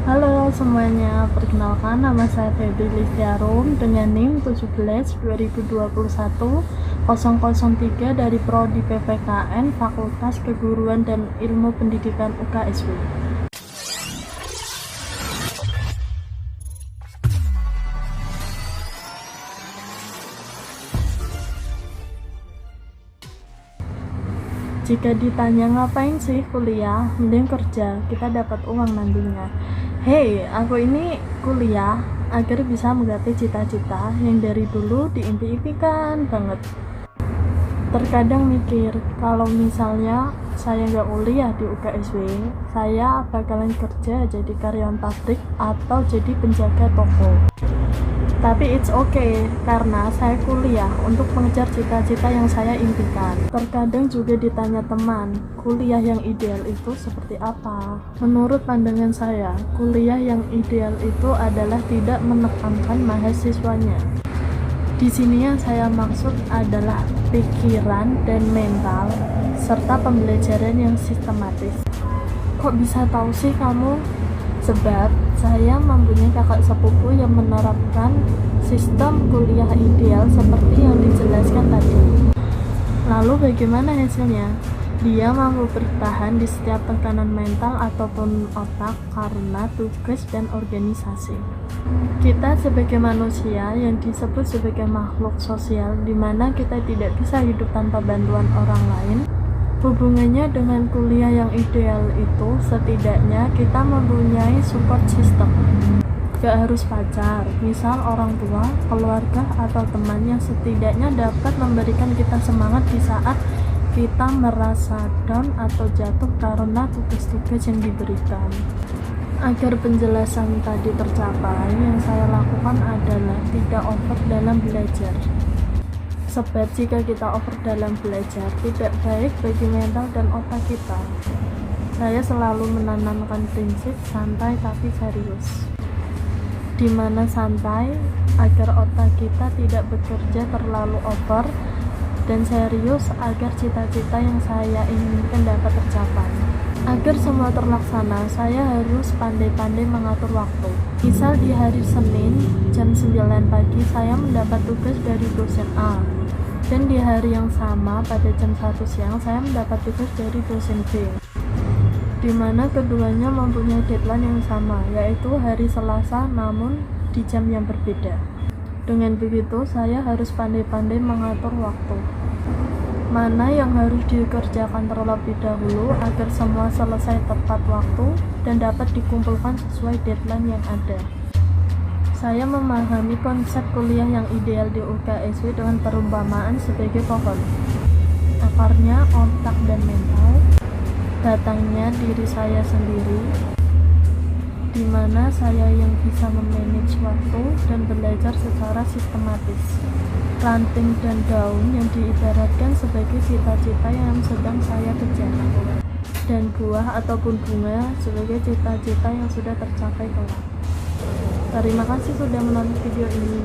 Halo semuanya, perkenalkan nama saya Febri Listiarum dengan NIM 17/2021-003 dari Prodi PPKN Fakultas Keguruan dan Ilmu Pendidikan UKSW. Jika ditanya ngapain sih kuliah, mending kerja, kita dapat uang nantinya. Hey, aku ini kuliah agar bisa menggapai cita-cita yang dari dulu diimpi-impikan banget. Terkadang mikir, kalau misalnya saya nggak kuliah di UKSW, saya bakalan kerja jadi karyawan pabrik atau jadi penjaga toko. Tapi it's okay, karena saya kuliah untuk mengejar cita-cita yang saya impikan. Terkadang juga ditanya teman, kuliah yang ideal itu seperti apa? Menurut pandangan saya, kuliah yang ideal itu adalah tidak menekankan mahasiswanya. Di sini yang saya maksud adalah pikiran dan mental, serta pembelajaran yang sistematis. Kok bisa tahu sih kamu? Sebab saya mempunyai kakak sepupu yang menerapkan sistem kuliah ideal seperti yang dijelaskan tadi. Lalu bagaimana hasilnya? Dia mampu bertahan di setiap tekanan mental ataupun otak karena tugas dan organisasi. Kita sebagai manusia yang disebut sebagai makhluk sosial, di mana kita tidak bisa hidup tanpa bantuan orang lain. Hubungannya dengan kuliah yang ideal itu setidaknya kita mempunyai support system. Gak harus pacar, misal orang tua, keluarga, atau teman yang setidaknya dapat memberikan kita semangat di saat kita merasa down atau jatuh karena tugas-tugas yang diberikan. Agar penjelasan tadi tercapai, yang saya lakukan adalah tidak over dalam belajar. Sebab jika kita over dalam belajar, tidak baik bagi mental dan otak kita. Saya selalu menanamkan prinsip santai tapi serius, di mana santai agar otak kita tidak bekerja terlalu over, dan serius agar cita-cita yang saya inginkan dapat tercapai. Agar semua terlaksana, saya harus pandai-pandai mengatur waktu. Misal di hari Senin jam 9 pagi saya mendapat tugas dari dosen A, dan di hari yang sama pada jam 1 siang saya mendapat tugas dari dosen B, di mana keduanya mempunyai deadline yang sama, yaitu hari Selasa namun di jam yang berbeda. Dengan begitu saya harus pandai-pandai mengatur waktu, mana yang harus dikerjakan terlebih dahulu agar semua selesai tepat waktu dan dapat dikumpulkan sesuai deadline yang ada. Saya memahami konsep kuliah yang ideal di UKSW dengan perumpamaan sebagai pohon. Akarnya otak dan mental, batangnya diri saya sendiri, di mana saya yang bisa memanage waktu dan belajar secara sistematis. Ranting dan daun yang diibaratkan sebagai cita-cita yang sedang saya kejar, dan buah ataupun bunga sebagai cita-cita yang sudah tercapai kelak. Terima kasih sudah menonton video ini.